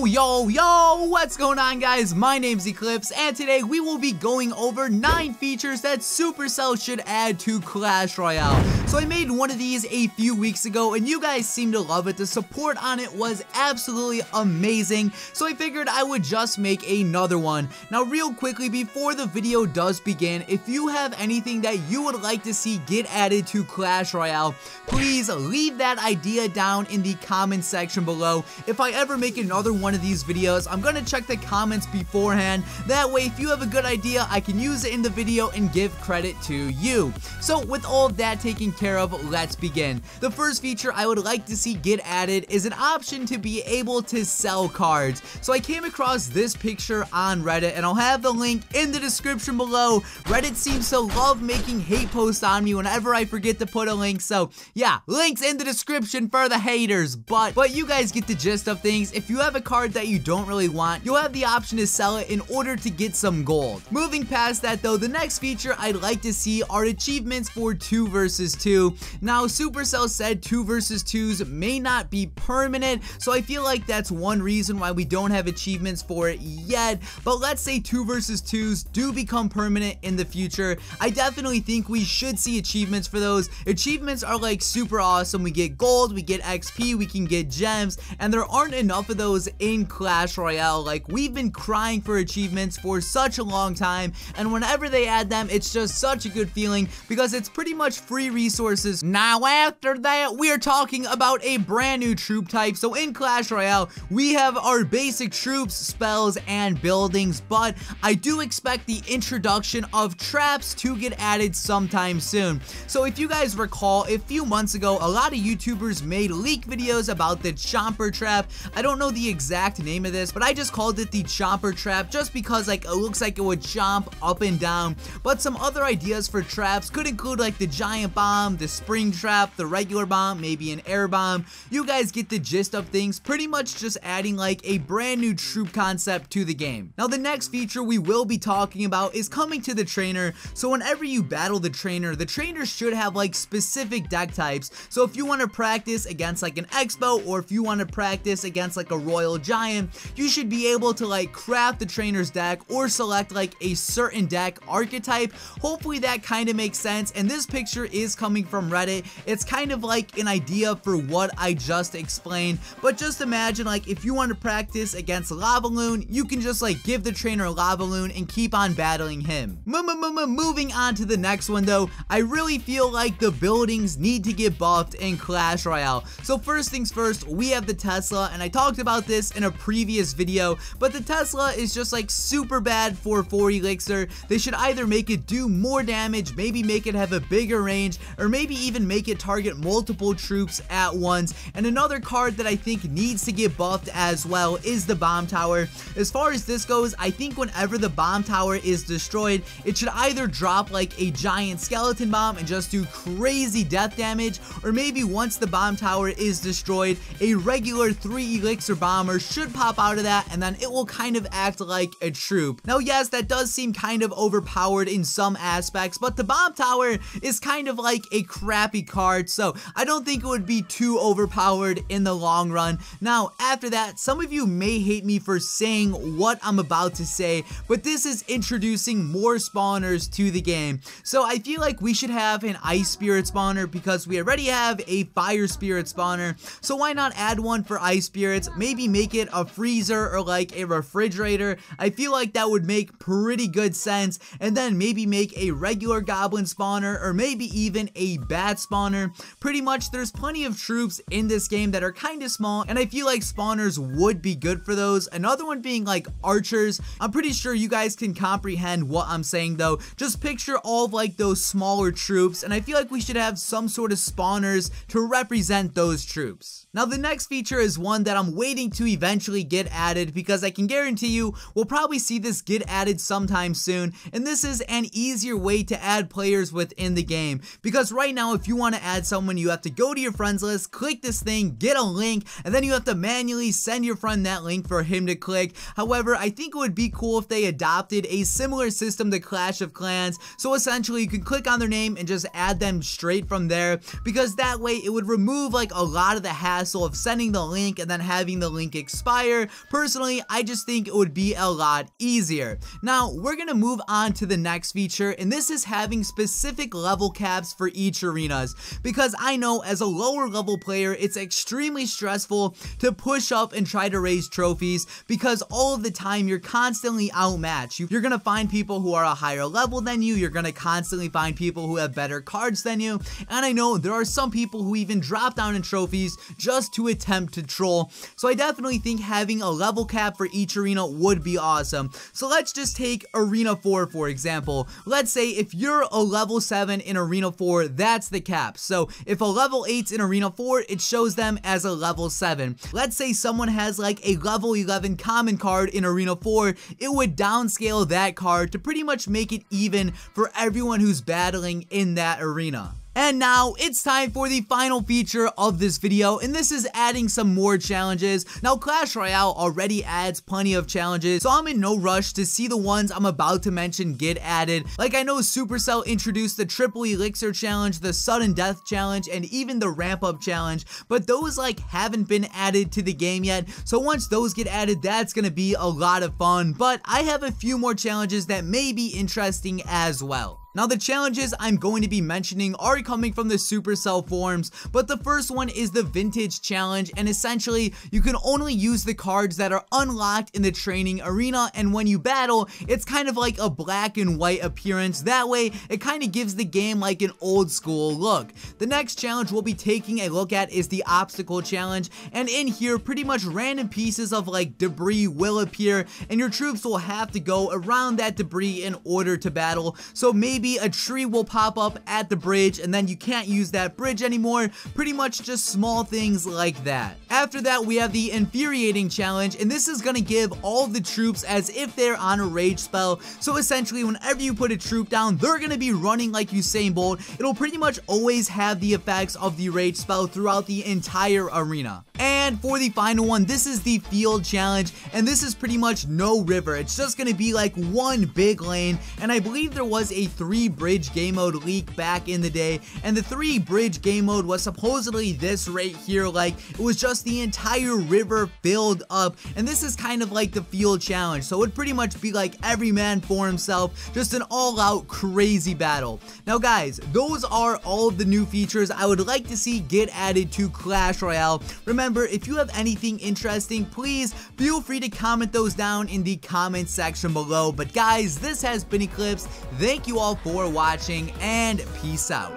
Yo, what's going on, guys? My name's Eclipse, and today we will be going over 9 features that Supercell should add to Clash Royale. So I made one of these a few weeks ago, and you guys seem to love it. The support on it was absolutely amazing, so I figured I would just make another one. Now, real quickly, before the video does begin, if you have anything that you would like to see get added to Clash Royale, please leave that idea down in the comment section below. If I ever make another one of these videos, I'm gonna check the comments beforehand. That way, if you have a good idea, I can use it in the video and give credit to you. So with all of that taken care of, let's begin. The first feature I would like to see get added is an option to be able to sell cards. So I came across this picture on Reddit, and I'll have the link in the description below. Reddit seems to love making hate posts on me whenever I forget to put a link, so yeah, links in the description for the haters. But you guys get the gist of things. If you have a card that you don't really want, you'll have the option to sell it in order to get some gold. Moving past that though, the next feature I'd like to see are achievements for 2 vs 2. Now, Supercell said 2 vs 2s may not be permanent, so I feel like that's one reason why we don't have achievements for it yet. But let's say 2 vs 2s do become permanent in the future. I definitely think we should see achievements for those. Achievements are like super awesome. We get gold, we get XP, we can get gems, and there aren't enough of those in Clash Royale. Like, we've been crying for achievements for such a long time, and whenever they add them, it's just such a good feeling because it's pretty much free resources. Now, after that, we are talking about a brand new troop type. So in Clash Royale, we have our basic troops, spells, and buildings, but I do expect the introduction of traps to get added sometime soon. So if you guys recall, a few months ago, a lot of YouTubers made leak videos about the chomper trap. I don't know the exact name of this, but I just called it the chomper trap just because like it looks like it would chomp up and down. But some other ideas for traps could include like the giant bomb, the spring trap, the regular bomb, maybe an air bomb. You guys get the gist of things. Pretty much just adding like a brand new troop concept to the game. Now, the next feature we will be talking about is coming to the trainer. So whenever you battle the trainer should have like specific deck types. So if you want to practice against like an Expo, or if you want to practice against like a Royal Giant, you should be able to like craft the trainer's deck or select like a certain deck archetype. Hopefully that kind of makes sense, and this picture is coming from Reddit. It's kind of like an idea for what I just explained, but just imagine like if you want to practice against Lavaloon, you can just like give the trainer Lavaloon and keep on battling him. Moving on to the next one though, I really feel like the buildings need to get buffed in Clash Royale. So first things first, we have the Tesla, and I talked about this in a previous video, but the Tesla is just like super bad for 4 elixir. They should either make it do more damage, maybe make it have a bigger range, or maybe even make it target multiple troops at once. And another card that I think needs to get buffed as well is the bomb tower. As far as this goes, I think whenever the bomb tower is destroyed, it should either drop like a giant skeleton bomb and just do crazy death damage, or maybe once the bomb tower is destroyed, a regular 3 elixir bomber should pop out of that, and then it will kind of act like a troop. Now, yes, that does seem kind of overpowered in some aspects, but the bomb tower is kind of like a crappy card, so I don't think it would be too overpowered in the long run. Now, after that, some of you may hate me for saying what I'm about to say, but this is introducing more spawners to the game. So I feel like we should have an ice spirit spawner because we already have a fire spirit spawner, so why not add one for ice spirits? Maybe make it a freezer or like a refrigerator. I feel like that would make pretty good sense. And then maybe make a regular goblin spawner, or maybe even a bat spawner. Pretty much there's plenty of troops in this game that are kind of small, and I feel like spawners would be good for those. Another one being like archers. I'm pretty sure you guys can comprehend what I'm saying though. Just picture all of like those smaller troops, and I feel like we should have some sort of spawners to represent those troops. Now, the next feature is one that I'm waiting to eventually get added because I can guarantee you we'll probably see this get added sometime soon, and this is an easier way to add players within the game. Because right now, if you want to add someone, you have to go to your friends list, click this thing, get a link, and then you have to manually send your friend that link for him to click. However, I think it would be cool if they adopted a similar system to Clash of Clans, so essentially you can click on their name and just add them straight from there, because that way it would remove like a lot of the hassle of sending the link and then having the link expire. expire. Personally, I just think it would be a lot easier. Now, we're gonna move on to the next feature, and this is having specific level caps for each arenas, because I know as a lower level player, it's extremely stressful to push up and try to raise trophies, because all of the time you're constantly outmatched. You're gonna find people who are a higher level than you, you're gonna constantly find people who have better cards than you, and I know there are some people who even drop down in trophies just to attempt to troll. So I definitely think having a level cap for each arena would be awesome. So let's just take Arena 4 for example. Let's say if you're a level 7 in Arena 4, that's the cap. So if a level 8's in Arena 4, it shows them as a level 7. Let's say someone has like a level 11 common card in Arena 4, it would downscale that card to pretty much make it even for everyone who's battling in that arena. And now it's time for the final feature of this video, and this is adding some more challenges. Now Clash Royale already adds plenty of challenges, so I'm in no rush to see the ones I'm about to mention get added. Like I know Supercell introduced the Triple Elixir challenge, the Sudden Death challenge, and even the Ramp Up challenge, but those like haven't been added to the game yet. So once those get added, that's gonna be a lot of fun, but I have a few more challenges that may be interesting as well. Now the challenges I'm going to be mentioning are coming from the Supercell forums, but the first one is the Vintage Challenge, and essentially you can only use the cards that are unlocked in the training arena, and when you battle, it's kind of like a black and white appearance. That way, it kind of gives the game like an old school look. The next challenge we'll be taking a look at is the Obstacle Challenge, and in here, pretty much random pieces of like debris will appear, and your troops will have to go around that debris in order to battle. So maybe a tree will pop up at the bridge and then you can't use that bridge anymore. Pretty much just small things like that. After that, we have the Infuriating Challenge, and this is gonna give all the troops as if they're on a rage spell. So essentially, whenever you put a troop down, they're gonna be running like Usain Bolt. It'll pretty much always have the effects of the rage spell throughout the entire arena. And for the final one, this is the Field Challenge, and this is pretty much no river. It's just gonna be like one big lane, and I believe there was a 3-bridge game mode leak back in the day, and the 3-bridge game mode was supposedly this right here. Like, it was just the entire river filled up, and this is kind of like the Field Challenge, so it would pretty much be like every man for himself, just an all-out crazy battle. Now guys, those are all of the new features I would like to see get added to Clash Royale. Remember, if you have anything interesting, please feel free to comment those down in the comment section below. But guys, this has been Eclihpse. Thank you all for watching, and peace out.